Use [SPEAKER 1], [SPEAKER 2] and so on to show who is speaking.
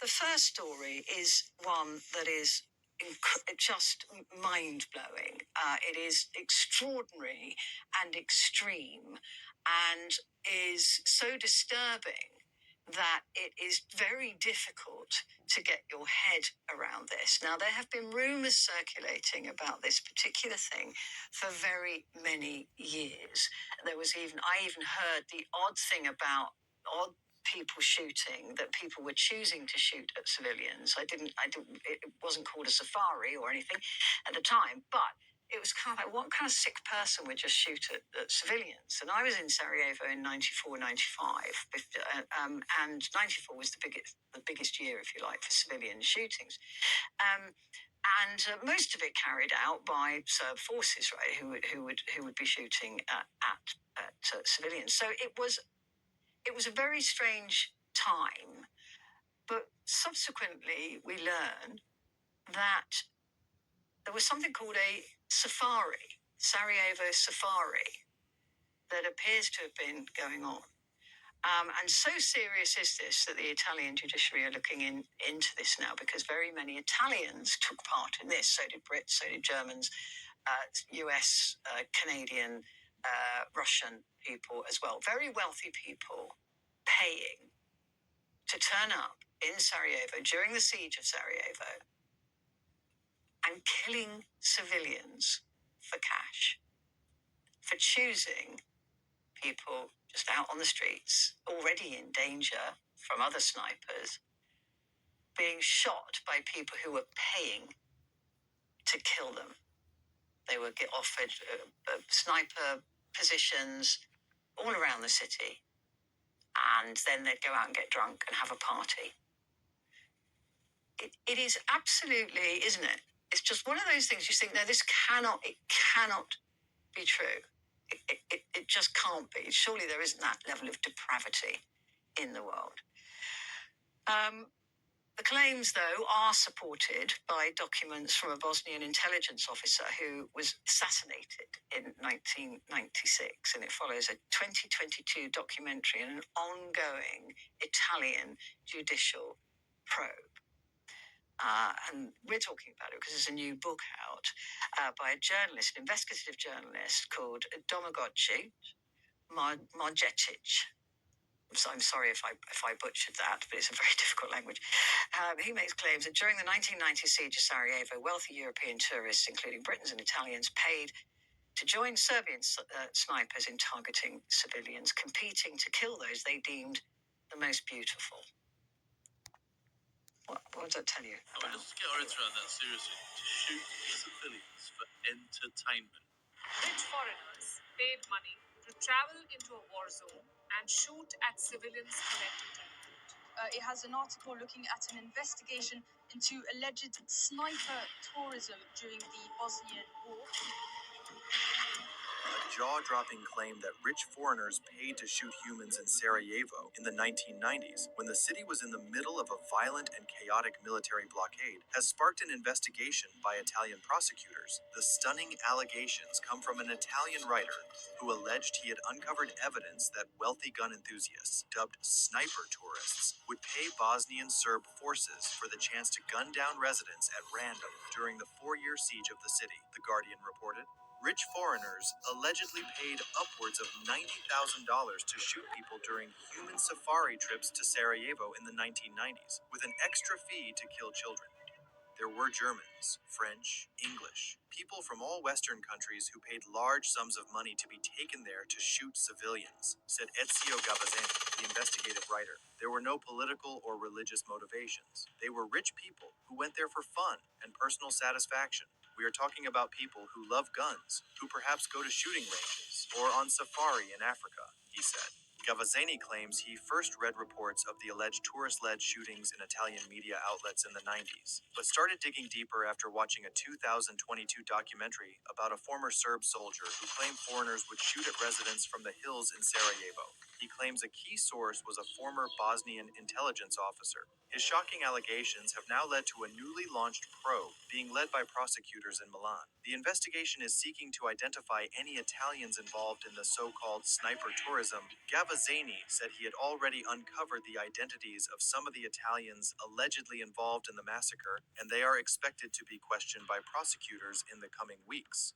[SPEAKER 1] The first story is one that is just mind-blowing. It is extraordinary and extreme and is so disturbing that it is very difficult to get your head around this. Now, there have been rumors circulating about this particular thing for very many years. I even heard the odd thing about odd people shooting, that people were choosing to shoot at civilians. It wasn't called a safari or anything at the time, but it was kind of like, what kind of sick person would just shoot at civilians? And I was in Sarajevo in 94, 95, and 94 was the biggest year, if you like, for civilian shootings. And most of it carried out by Serb forces, right, who would be shooting at civilians. So it was a very strange time, but subsequently we learned that there was something called a safari, Sarajevo safari, that appears to have been going on. And so serious is this that the Italian judiciary are looking into this now, because very many Italians took part in this. So did Brits, so did Germans, US, Canadian, Russian people as well. Very wealthy people paying to turn up in Sarajevo during the siege of Sarajevo and killing civilians for cash, for choosing people just out on the streets, already in danger from other snipers, being shot by people who were paying to kill them. They would get offered sniper positions all around the city, and then they'd go out and get drunk and have a party. It is absolutely, isn't it? It's just one of those things you think, no, it cannot be true. It just can't be. Surely there isn't that level of depravity in the world. The claims, though, are supported by documents from a Bosnian intelligence officer who was assassinated in 1996, and it follows a 2022 documentary and an ongoing Italian judicial probe. And we're talking about it because there's a new book out by a journalist, an investigative journalist called Domagoj Marjetic. So I'm sorry if I butchered that, but it's a very difficult language. He makes claims that during the 1990 siege of Sarajevo, wealthy European tourists, including Britons and Italians, paid to join Serbian snipers in targeting civilians, competing to kill those they deemed the most beautiful. What does that tell you?
[SPEAKER 2] Well, let's get our heads around that seriously. To shoot civilians for entertainment.
[SPEAKER 3] Rich foreigners paid money to travel into a war zone and shoot at civilians for entertainment.
[SPEAKER 4] It has an article looking at an investigation into alleged sniper tourism during the Bosnian War.
[SPEAKER 5] A jaw-dropping claim that rich foreigners paid to shoot humans in Sarajevo in the 1990s, when the city was in the middle of a violent and chaotic military blockade, has sparked an investigation by Italian prosecutors. The stunning allegations come from an Italian writer who alleged he had uncovered evidence that wealthy gun enthusiasts, dubbed sniper tourists, would pay Bosnian Serb forces for the chance to gun down residents at random during the 4-year siege of the city, The Guardian reported. Rich foreigners allegedly paid upwards of $90,000 to shoot people during human safari trips to Sarajevo in the 1990s, with an extra fee to kill children. There were Germans, French, English, people from all Western countries who paid large sums of money to be taken there to shoot civilians, said Ezio Gavazzani, the investigative writer. There were no political or religious motivations. They were rich people who went there for fun and personal satisfaction. We are talking about people who love guns, who perhaps go to shooting ranges or on safari in Africa, he said. Gavazzani claims he first read reports of the alleged tourist-led shootings in Italian media outlets in the 90s, but started digging deeper after watching a 2022 documentary about a former Serb soldier who claimed foreigners would shoot at residents from the hills in Sarajevo. He He claims a key source was a former Bosnian intelligence officer. His shocking allegations have now led to a newly launched probe being led by prosecutors in Milan. The investigation is seeking to identify any Italians involved in the so-called sniper tourism. Gavazzani said he had already uncovered the identities of some of the Italians allegedly involved in the massacre, and they are expected to be questioned by prosecutors in the coming weeks.